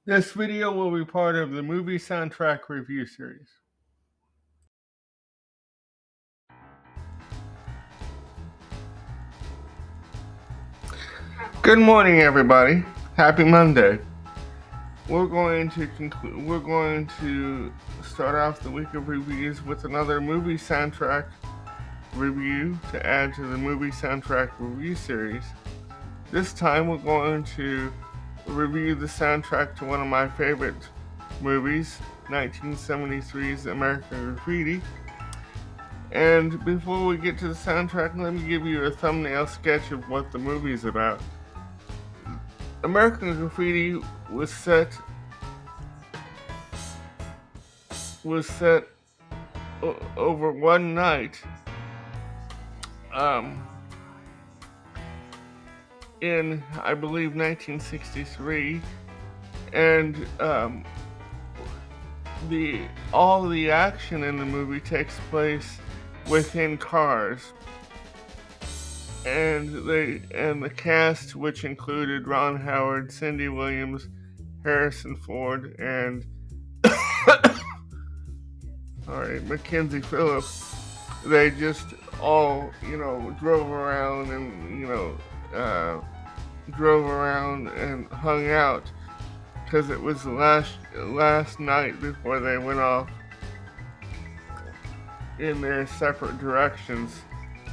This video will be part of the movie soundtrack review series. Good morning, everybody. Happy Monday. We're going to start off the week of reviews with another movie soundtrack review to add to the movie soundtrack review series. This time we're going to review the soundtrack to one of my favorite movies, 1973's American Graffiti. And before we get to the soundtrack, let me give you a thumbnail sketch of what the movie is about. American Graffiti was set over one night in, I believe, 1963, and all the action in the movie takes place within cars. And the cast, which included Ron Howard, Cindy Williams, Harrison Ford, and Mackenzie Phillips, they just all drove around and hung out because it was the last night before they went off in their separate directions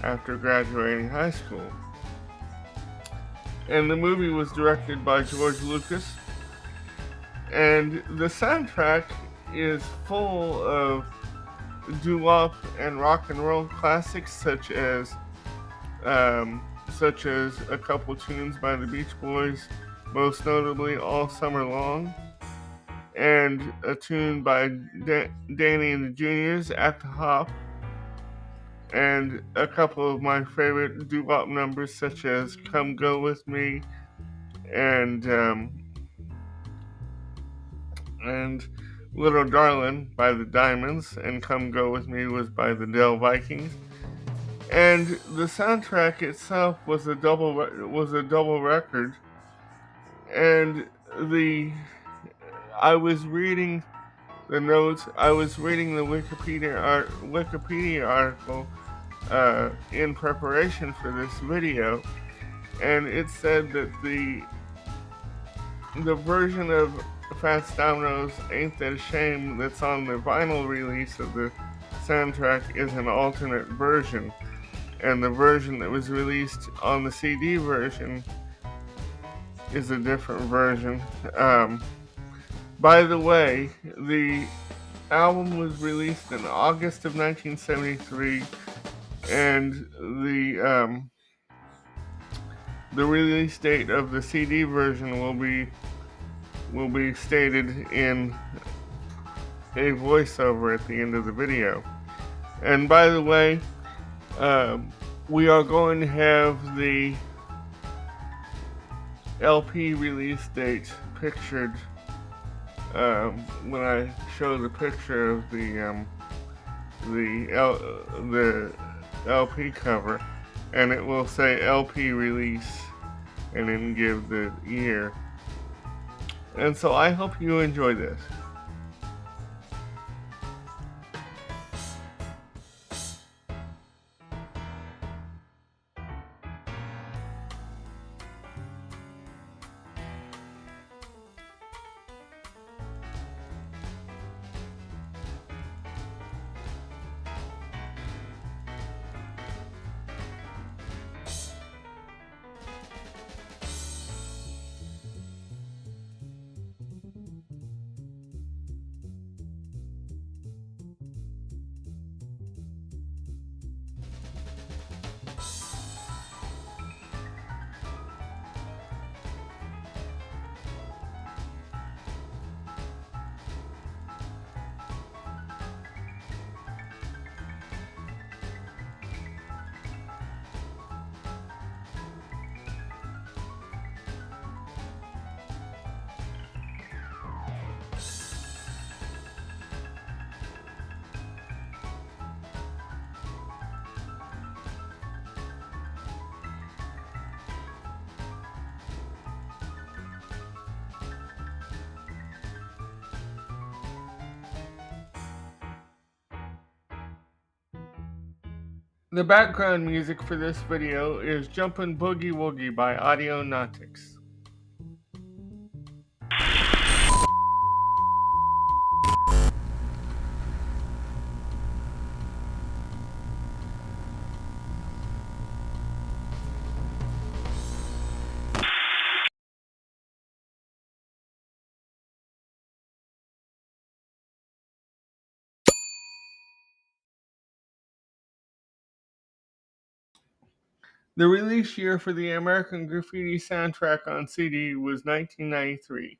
after graduating high school. And the movie was directed by George Lucas, and the soundtrack is full of doo-wop and rock and roll classics such as a couple tunes by the Beach Boys, most notably All Summer Long, and a tune by Danny and the Juniors, At the Hop, and a couple of my favorite doo-wop numbers such as Come Go With Me and Little Darlin' by the Diamonds, and Come Go With Me was by the Dell Vikings. And the soundtrack itself was a double record. And I was reading the notes. I was reading the Wikipedia article in preparation for this video, and it said that the version of Fats Domino's Ain't That a Shame that's on the vinyl release of the soundtrack is an alternate version, and the version that was released on the CD version is a different version. By the way, the album was released in August of 1973, and the release date of the CD version will be stated in a voiceover at the end of the video. And by the way, we are going to have the LP release date pictured when I show the picture of the LP cover, and it will say LP release and then give the year. And so I hope you enjoy this. The background music for this video is Jumpin' Boogie Woogie by Audionautics. The release year for the American Graffiti soundtrack on CD was 1993.